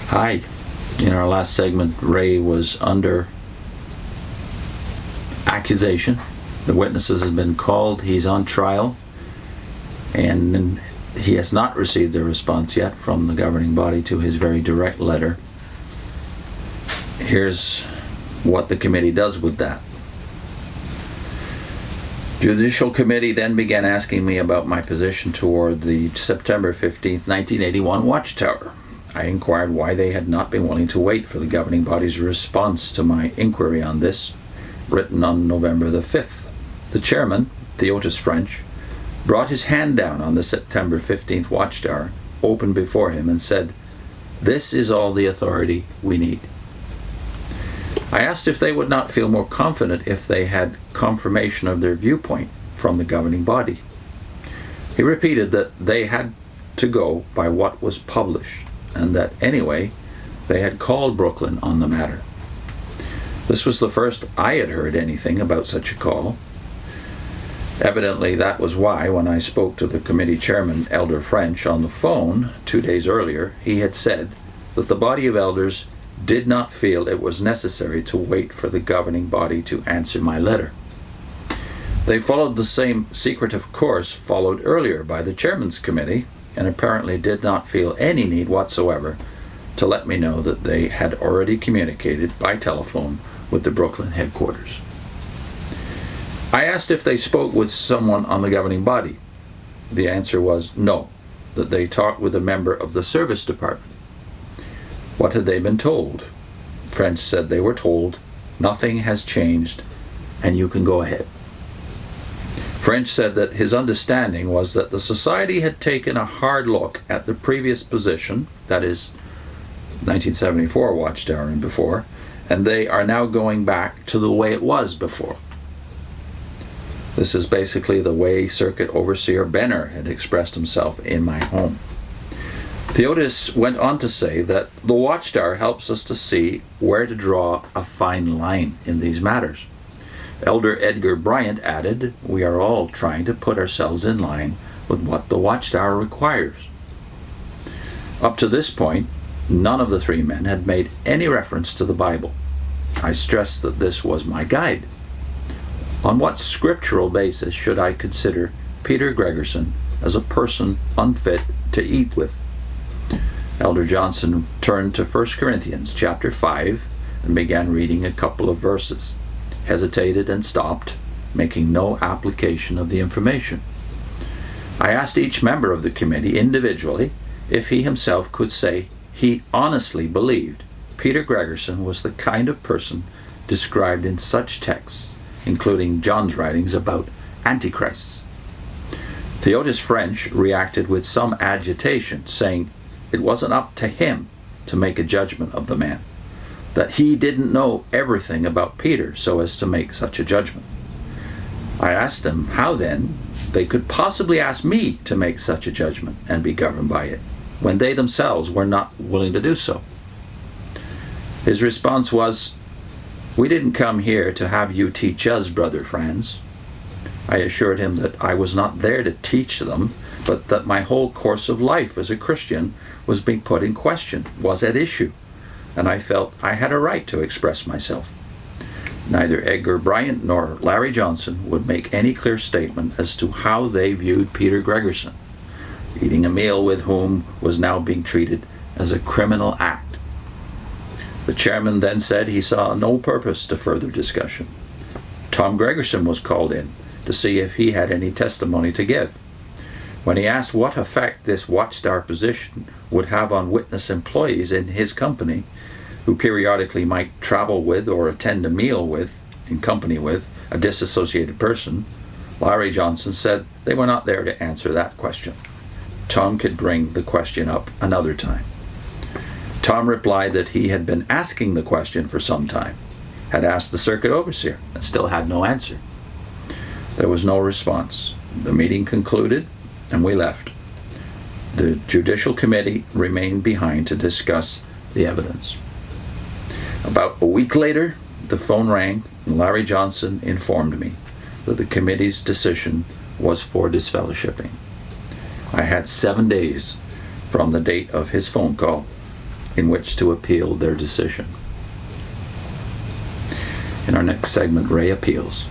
Hi. In our last segment, Ray was under accusation. The witnesses have been called. He's on trial. And he has not received a response yet from the governing body to his very direct letter. Here's what the committee does with that. Judicial Committee then began asking me about my position toward the September 15th, 1981 Watchtower. I inquired why they had not been willing to wait for the governing body's response to my inquiry on this, written on November the 5th. The chairman, French, brought his hand down on the September 15th Watchtower, opened before him, and said, "This is all the authority we need." I asked if they would not feel more confident if they had confirmation of their viewpoint from the governing body. He repeated that they had to go by what was published, and that anyway, they had called Brooklyn on the matter. This was the first I had heard anything about such a call. Evidently, that was why, when I spoke to the committee chairman, Elder French, on the phone 2 days earlier, he had said that the body of elders did not feel it was necessary to wait for the governing body to answer my letter. They followed the same secretive course followed earlier by the chairman's committee, and apparently did not feel any need whatsoever to let me know that they had already communicated by telephone with the Brooklyn headquarters. I asked if they spoke with someone on the governing body. The answer was no, that they talked with a member of the service department. What had they been told? French said they were told, "Nothing has changed, and you can go ahead." French said that his understanding was that the society had taken a hard look at the previous position, that is, 1974 Watchtower and before, and they are now going back to the way it was before. This is basically the way Circuit Overseer Benner had expressed himself in my home. Theodis went on to say that the Watchtower helps us to see where to draw a fine line in these matters. Elder Edgar Bryant added, "We are all trying to put ourselves in line with what the Watchtower requires." Up to this point, none of the three men had made any reference to the Bible. I stressed that this was my guide. On what scriptural basis should I consider Peter Gregerson as a person unfit to eat with? Elder Johnson turned to 1 Corinthians chapter 5 and began reading a couple of verses, hesitated and stopped, making no application of the information. I asked each member of the committee individually if he himself could say he honestly believed Peter Gregerson was the kind of person described in such texts, including John's writings about antichrists. Theodis French reacted with some agitation, saying it wasn't up to him to make a judgment of the man, that he didn't know everything about Peter so as to make such a judgment. I asked them how then they could possibly ask me to make such a judgment and be governed by it, when they themselves were not willing to do so. His response was, "We didn't come here to have you teach us, Brother Franz." I assured him that I was not there to teach them, but that my whole course of life as a Christian was being put in question, was at issue, and I felt I had a right to express myself. Neither Edgar Bryant nor Larry Johnson would make any clear statement as to how they viewed Peter Gregerson, eating a meal with whom was now being treated as a criminal act. The chairman then said he saw no purpose to further discussion. Tom Gregerson was called in to see if he had any testimony to give. When he asked what effect this Watchtower position would have on witness employees in his company, who periodically might travel with or attend a meal with, in company with, a disassociated person, Larry Johnson said they were not there to answer that question. Tom could bring the question up another time. Tom replied that he had been asking the question for some time, had asked the circuit overseer, and still had no answer. There was no response. The meeting concluded, and we left. The Judicial Committee remained behind to discuss the evidence. About a week later, the phone rang, and Larry Johnson informed me that the committee's decision was for disfellowshipping. I had 7 days from the date of his phone call in which to appeal their decision. In our next segment, Ray appeals.